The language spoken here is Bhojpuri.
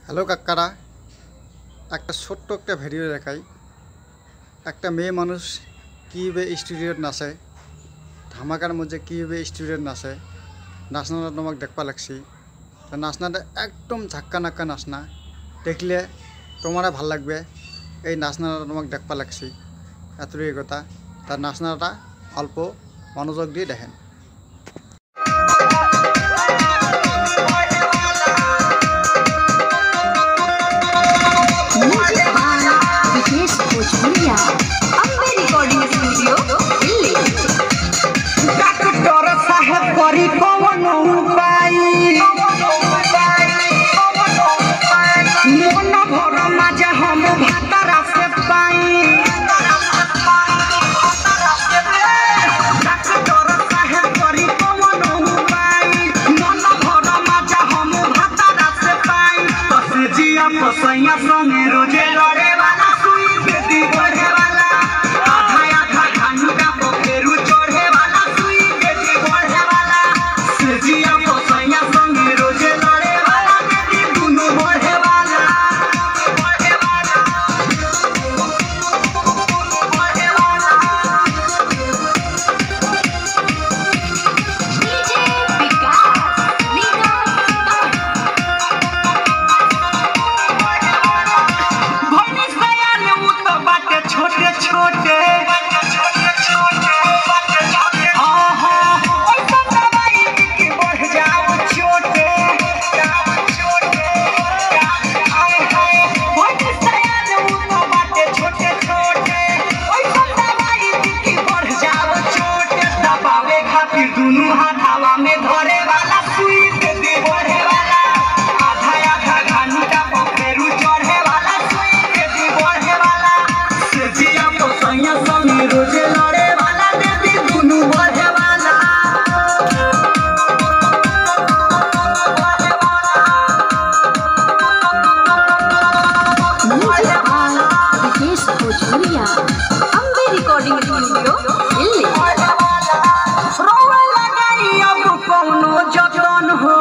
হ্যালো কাকারা, একটা ছোট্ট একটা ভিডিও দেখাই। একটা মেয়ে মানুষ কীভাবে স্টুডিওত নাচে, ধামাকার মধ্যে কীভাবে স্টুডিওত নাচে, নাচনাটা তোমাক দেখবা লাগছি। তো নাচনাটা একদম ঝাক্কা নাক্কা নাচনা, দেখলে তোমারা ভাল লাগবে। এই নাচনাটা তোমাক দেখবা লাগছি, এতটুকু কথা। তার নাচনাটা অল্প মনোযোগ দিয়ে দেখেন। रोजे लड़े वाला सुई बेटी बढ़े वाला आधा आधा घंटा पोखेरु चढ़े वाला सुई बेटी बढ़े वाला सेजिया पोसैया संगे रोजे लड़े वाला बेटी दुनु बढ़े वाला बढ़े वाला बढ़े वाला डीजे विकास लीगा छोटे छोटे दुनू हाथ हवा में धरे वाला सुई बेटी बढ़े वाला आधा आधा घंटा पोखेरु चढ़े वाला सुई बेटी बढ़े वाला सेजिया पोसैया संगे रोजे लड़े वाला बेटी दुनू बढ़े वाला अम्बे रिकॉर्डिंग स्टूडियो दिल्ली। रोवे लगाई अब कौनो जतन हो